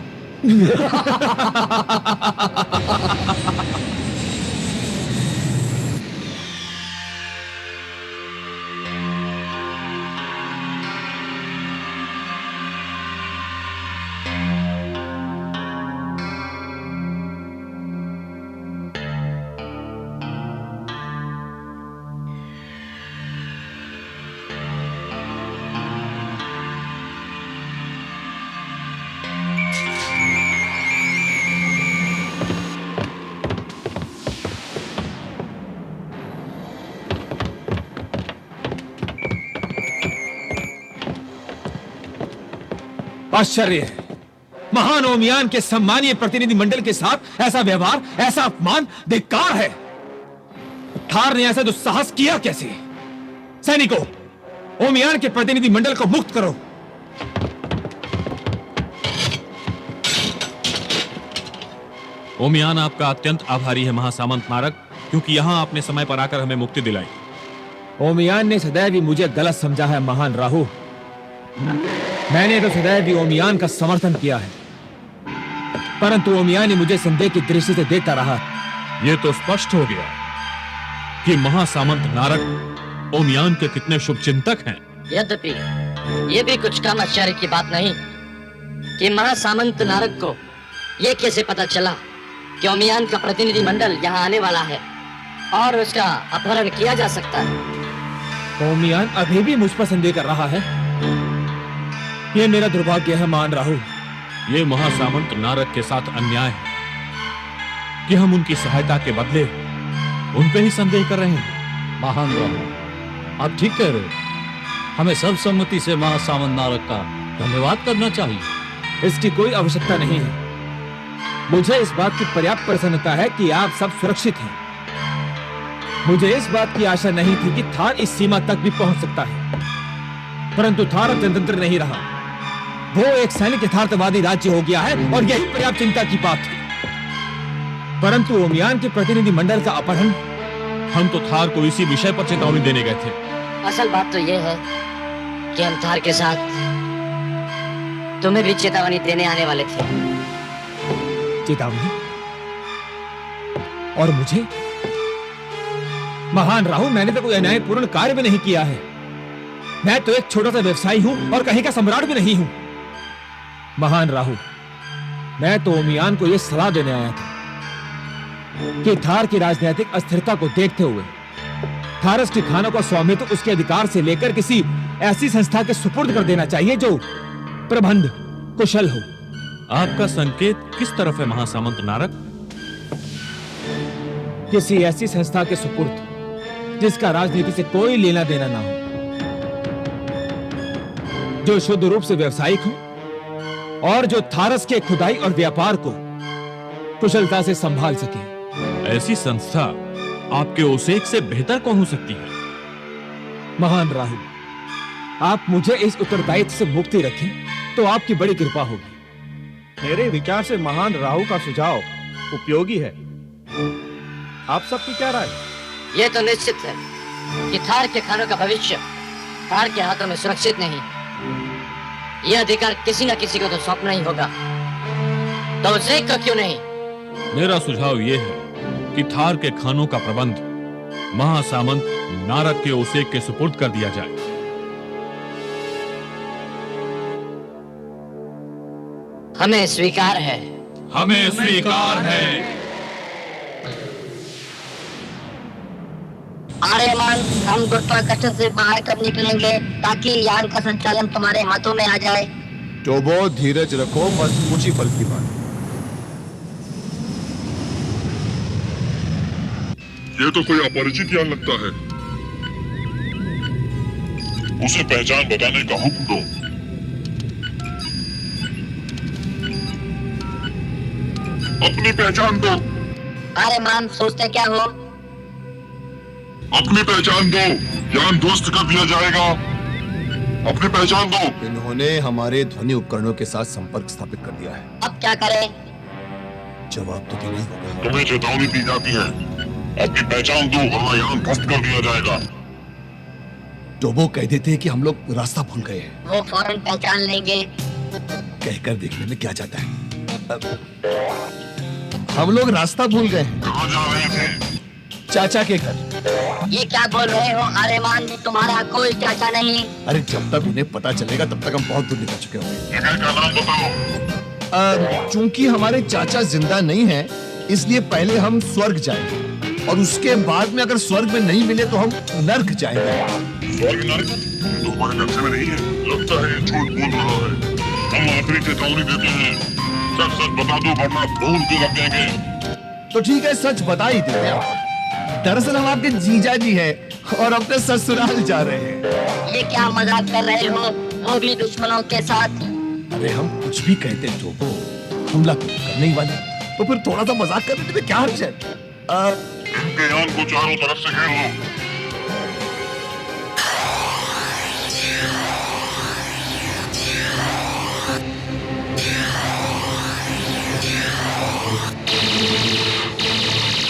आश्चर्य है, महान ओमियान के सम्मानीय प्रतिनिधि मंडल के साथ ऐसा व्यवहार, ऐसा अपमान धिक्कार है। थार ने ऐसा दुस्साहस किया कैसे? सैनिकों, ओमियान के प्रतिनिधि मंडल को मुक्त करो। ओमियान आपका अत्यंत आभारी है महासामंत नारक, क्योंकि यहां आपने समय पर आकर हमें मुक्ति दिलाई। ओमियान ने सदैव ही मुझे गलत समझा है महान राहु। मैंने तो सदैव ही ओमियान का समर्थन किया है, परंतु ओमियान ने मुझे संदेह की दृष्टि से देखता रहा। यह तो स्पष्ट हो गया कि महासामंत नारक ओमियान के कितने शुभचिंतक हैं। यद्यपि ये भी कुछ कम आश्चर्य की बात नहीं कि महासामंत नारक को ये कैसे पता चला कि ओमियान का प्रतिनिधि मंडल यहाँ आने वाला है और उसका अपहरण किया जा सकता है। ओमियान अभी भी मुझ पर संदेह कर रहा है। यह मेरा दुर्भाग्य है महान राहु। ये महासामंत नारक के साथ अन्याय है कि हम उनकी सहायता के बदले उन पे ही संदेह कर रहे हैं। महान राहु, आप ठीक कह रहे हो। हमें सर्वसम्मति से महासामंत नारक का धन्यवाद करना चाहिए। इसकी कोई आवश्यकता नहीं है। मुझे इस बात की पर्याप्त प्रसन्नता है कि आप सब सुरक्षित हैं। मुझे इस बात की आशा नहीं थी कि थार इस सीमा तक भी पहुंच सकता है, परंतु थार अब जनतंत्र नहीं रहा। वो एक सैनिक यथार्थवादी राज्य हो गया है और यही पर्याप्त चिंता की बात थी। परंतु ओमियान के प्रतिनिधि मंडल का अपहरण, हम तो थार को इसी विषय पर चेतावनी देने गए थे। असल बात तो यह है कि हम थार के साथ तुम्हें भी चेतावनी देने आने वाले थे। चेतावनी? और मुझे? महान राहु, मैंने तो कोई अन्यायपूर्ण कार्य भी नहीं किया है। मैं तो एक छोटा सा व्यवसायी हूं और कहीं का सम्राट भी नहीं हूं। महान राहु, मैं तो ओमियान को यह सलाह देने आया था कि थार की राजनीतिक अस्थिरता को देखते हुए थारस की खानों का स्वामित्व उसके अधिकार से लेकर किसी ऐसी संस्था के सुपुर्द कर देना चाहिए जो प्रबंध कुशल हो। आपका संकेत किस तरफ है महासामंत नारक? किसी ऐसी संस्था के सुपुर्द जिसका राजनीति से कोई लेना देना ना हो, जो शुद्ध रूप से व्यावसायिक हो और जो थारस के खुदाई और व्यापार को कुशलता से संभाल सके। ऐसी संस्था आपके ओसेक से बेहतर कौन हो सकती है? महान राहु, आप मुझे इस उत्तरदायित्व से मुक्ति रखें तो आपकी बड़ी कृपा होगी। मेरे विचार से महान राहु का सुझाव उपयोगी है। आप सबकी क्या राय? ये तो निश्चित है कि थार के खानों का भविष्य थार के हाथों में सुरक्षित नहीं। यह अधिकार किसी न किसी को तो सौंपना ही होगा, तो उसे को क्यों नहीं? मेरा सुझाव ये है कि थार के खानों का प्रबंध महासामंत नारद के ओसेक के सुपुर्द कर दिया जाए। हमें स्वीकार है। हमें स्वीकार है। आर्यमान, हम गुरुत्वाकर्षण से बाहर कब निकलेंगे ताकि यान का संचालन तुम्हारे हाथों में आ जाए? टोबो, धीरज रखो, बस कुछ ही पल की बात। ये तो कोई अपरिचित यान लगता है। उसे पहचान बताने का हुक्म दो। अपनी पहचान दो। आर्यमान, सोचते क्या हो? अपनी पहचान दो, यान ध्वस्त कर दिया जाएगा। अपनी पहचान दो। इन्होंने हमारे ध्वनि उपकरणों के साथ संपर्क स्थापित कर दिया है। अब क्या करें? जवाब तो देना ही होगा। तुम्हें चेतावनी दी जाती है, अपनी पहचान दो वरना यान ध्वस्त कर दिया जाएगा। टोबो कह देते हैं कि हम लोग रास्ता भूल गए हैं। वो फौरन पहचान लेंगे। कहकर देखने में क्या जाता है। हम लोग रास्ता भूल गए हैं। कहाँ जा रहे थे? चाचा के घर। ये क्या बोल रहे हो आर्यमान? तुम्हारा कोई चाचा नहीं। अरे जब तक उन्हें पता चलेगा तब तक हम बहुत दूर निकल चुके होंगे। जगह का नाम बताओ। चूंकि हमारे चाचा जिंदा नहीं हैं, इसलिए पहले हम स्वर्ग जाएंगे और उसके बाद में अगर स्वर्ग में नहीं मिले तो हम नर्क जाएंगे। स्वर्ग नर्क तो हमारे नक्शे में नहीं है। लगता है ये झूठ बोल रहा है। हम आखिरी चेतावनी देते हैं, सच सच बता दो वरना भूल के रख देंगे। तो ठीक है, सच बता ही देते हैं। दरअसल हम आपके जीजा जी हैं और अपने ससुराल जा रहे हैं। ये क्या मजाक कर रहे हो, वो भी दुश्मनों के साथ? अरे हम कुछ भी कहते हैं टोबो, हमला करने ही वाले, तो फिर थोड़ा सा मजाक करने में क्या हर्ज है? इनके यान को चारों तरफ से घेर लो।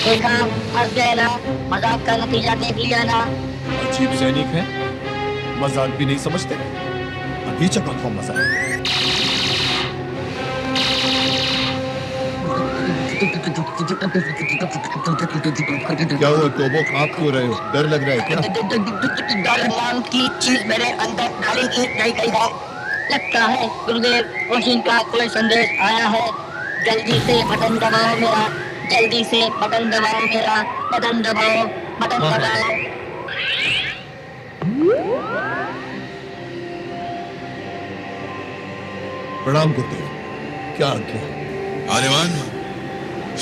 देखा, हंस गए ना? मजाक का नतीजा देख लिया ना? अजीब सैनिक है, मजाक भी नहीं समझते। अभी चक्कर को मजाक। क्या हुआ टोबो, कांप क्यों रहे हो? डर लग रहा है क्या? डर नाम की चीज मेरे अंदर डाली की नहीं गई है। लगता है गुरुदेव रोशन का कोई संदेश आया है। जल्दी से बटन दबाओ मेरा, जल्दी से बटन दबाओ मेरा, बटन दबाओ, बटन दबाओ। प्रणाम गुरुदेव, क्या आज्ञा? आर्यमान,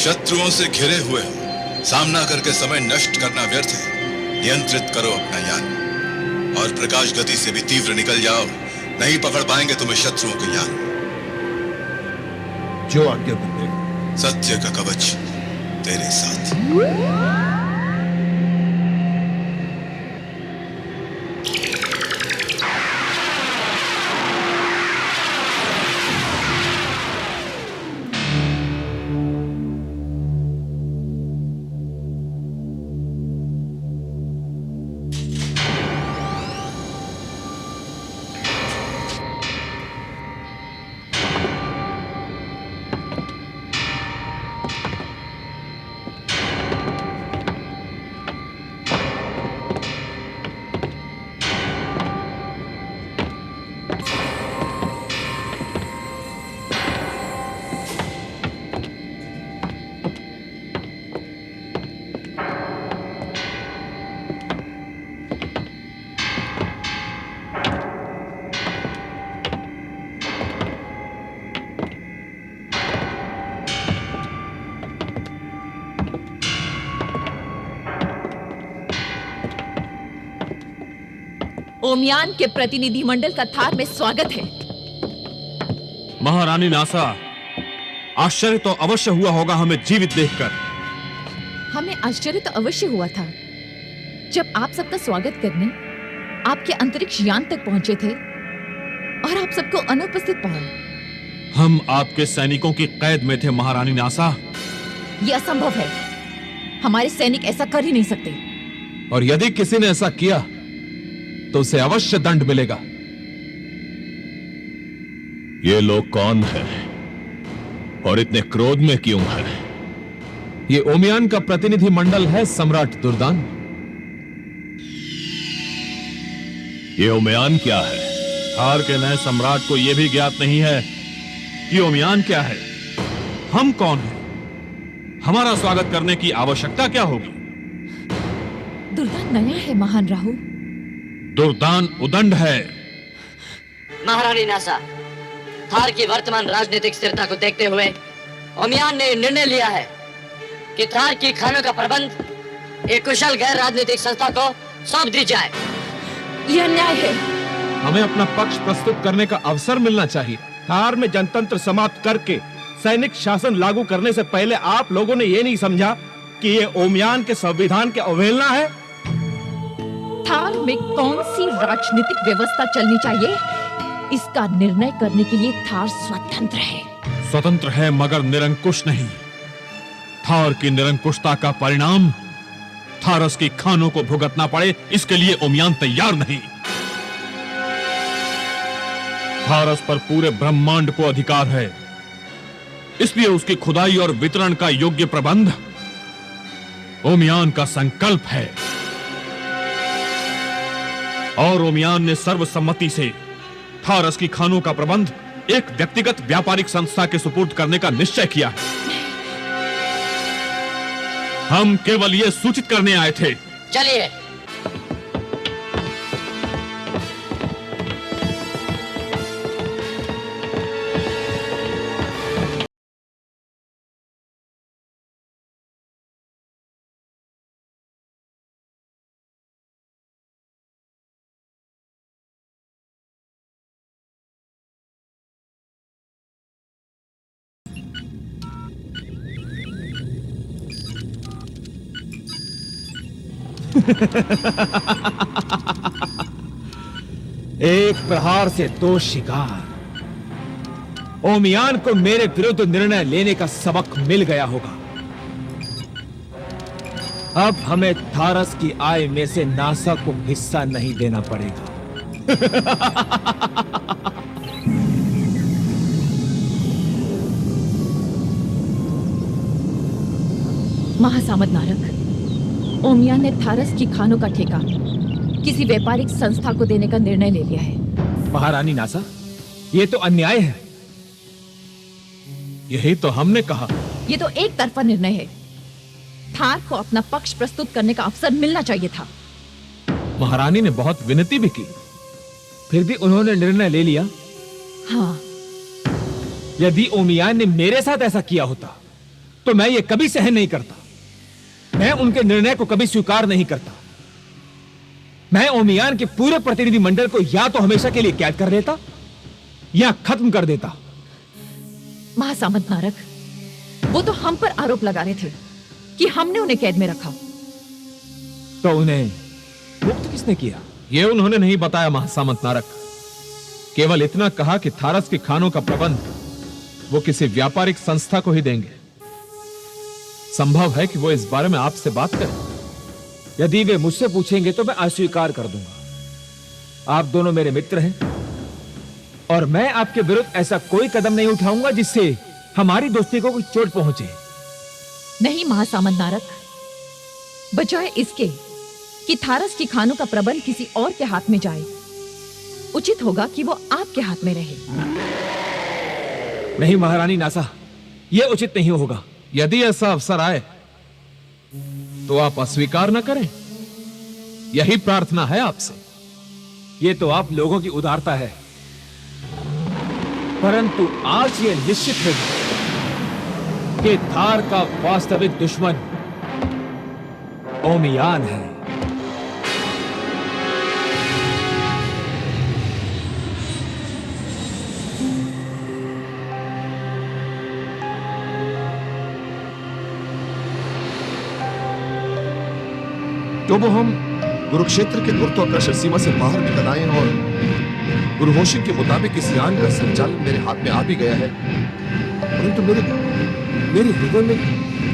शत्रुओं से घिरे हुए हो, सामना करके समय नष्ट करना व्यर्थ है। नियंत्रित करो अपना यान और प्रकाश गति से भी तीव्र निकल जाओ, नहीं पकड़ पाएंगे तुम्हें शत्रुओं के यान। जो आज्ञा गुरुदेव। सत्य का कवच तेरे साथ। ओमियान के प्रतिनिधि मंडल का थार में स्वागत है। महारानी नासा, आश्चर्य तो अवश्य हुआ होगा हमें जीवित देखकर। हमें आश्चर्य तो अवश्य हुआ था जब आप सबका स्वागत करने आपके अंतरिक्ष यान तक पहुंचे थे और आप सबको अनुपस्थित पाए। हम आपके सैनिकों की कैद में थे महारानी नासा। यह असंभव है। हमारे सैनिक ऐसा कर ही नहीं सकते। और यदि किसी ने ऐसा किया तो उसे अवश्य दंड मिलेगा। ये लोग कौन है और इतने क्रोध में क्यों है? ये ओमियान का प्रतिनिधि मंडल है सम्राट दुर्दान। ये ओमियान क्या है? थार के नए सम्राट को यह भी ज्ञात नहीं है कि ओमियान क्या है। हम कौन हैं? हमारा स्वागत करने की आवश्यकता क्या होगी? दुर्दान नया है महान राहु। दुर्दान उदंड है। महारानी नासा, थार की वर्तमान राजनीतिक स्थिरता को देखते हुए ओमियान ने निर्णय लिया है कि थार की खानों का प्रबंध एक कुशल गैर राजनीतिक संस्था को सौंप दी जाए। यह अन्याय है। हमें अपना पक्ष प्रस्तुत करने का अवसर मिलना चाहिए। थार में जनतंत्र समाप्त करके सैनिक शासन लागू करने से पहले आप लोगों ने ये नहीं समझा कि ये ओमियान के संविधान की अवहेलना है। थार में कौन सी राजनीतिक व्यवस्था चलनी चाहिए, इसका निर्णय करने के लिए थार स्वतंत्र है। स्वतंत्र है मगर निरंकुश नहीं। थार की निरंकुशता का परिणाम थारस की खानों को भुगतना पड़े, इसके लिए ओमियान तैयार नहीं। थारस पर पूरे ब्रह्मांड को अधिकार है, इसलिए उसकी खुदाई और वितरण का योग्य प्रबंध ओमियान का संकल्प है। और ओमियान ने सर्वसम्मति से थारस की खानों का प्रबंध एक व्यक्तिगत व्यापारिक संस्था के सुपुर्द करने का निश्चय किया है। हम केवल यह सूचित करने आए थे। चलिए। एक प्रहार से दो शिकार। ओमियान को मेरे विरुद्ध निर्णय लेने का सबक मिल गया होगा। अब हमें थारस की आय में से नासा को हिस्सा नहीं देना पड़ेगा। महासामंत नारक, ओमियान ने थारस की खानों का ठेका किसी व्यापारिक संस्था को देने का निर्णय ले लिया है। महारानी नासा, ये तो अन्याय है। यही तो हमने कहा। ये तो एक तरफा निर्णय है। थार को अपना पक्ष प्रस्तुत करने का अवसर मिलना चाहिए था। महारानी ने बहुत विनती भी की, फिर भी उन्होंने निर्णय ले लिया। हाँ। यदि ओमियान ने मेरे साथ ऐसा किया होता तो मैं ये कभी सहन नहीं करता। मैं उनके निर्णय को कभी स्वीकार नहीं करता। मैं ओमियान के पूरे प्रतिनिधि मंडल को या तो हमेशा के लिए कैद कर देता या खत्म कर देता। महासामंत नारक, वो तो हम पर आरोप लगा रहे थे कि हमने उन्हें कैद में रखा। तो उन्हें मुक्त किसने किया? ये उन्होंने नहीं बताया महासामंत नारक। केवल इतना कहा कि थारस की खानों का प्रबंध वो किसी व्यापारिक संस्था को ही देंगे। संभव है कि वो इस बारे में आपसे बात करें। यदि वे मुझसे पूछेंगे तो मैं अस्वीकार कर दूंगा। आप दोनों मेरे मित्र हैं और मैं आपके विरुद्ध ऐसा कोई कदम नहीं उठाऊंगा जिससे हमारी दोस्ती को कोई चोट पहुंचे। नहीं महासामंत नारक, बजाय इसके कि थारस की खानों का प्रबंध किसी और के हाथ में जाए, उचित होगा कि वो आपके हाथ में रहे। नहीं महारानी नासा, यह उचित नहीं होगा। यदि ऐसा अवसर आए तो आप अस्वीकार न करें, यही प्रार्थना है आपसे। यह तो आप लोगों की उदारता है, परंतु आज यह निश्चित है कि थार का वास्तविक दुश्मन ओमियान है। तो वो हम कुरुक्षेत्र के गुरुत्वाकर्षण सीमा से बाहर निकल आए हैं और गुरु होशिंग के मुताबिक इस यान का संचालन मेरे हाथ में आ भी गया है, परंतु मेरे हृदय में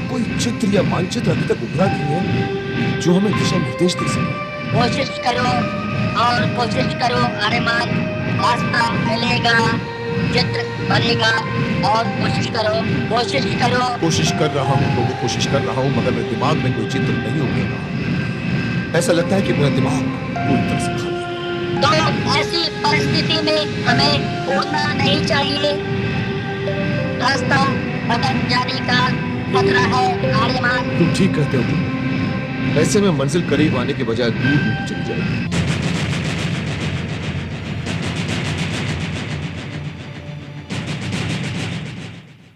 कोई चित्र या मानचित्र अभी तक उभरा नहीं है जो हमें दिशा निर्देश दे सके। कोशिश करो और कोशिश करो आर्यमान, रास्ता मिलेगा, चित्र बनेगा और कोशिश करो। कोशिश कर रहा हूँ प्रभु, कोशिश कर रहा हूँ, मगर मेरे दिमाग में कोई चित्र नहीं उभरेगा। ऐसा लगता है कि मेरा दिमाग पूरी तरह से खाली है। तो ऐसी परिस्थिति में हमें उड़ना नहीं चाहिए, रास्ता भटक जाने का खतरा है आर्यमान। तुम ठीक कहते हो, ऐसे में मंजिल करीब आने के बजाय दूर चली जाएगी।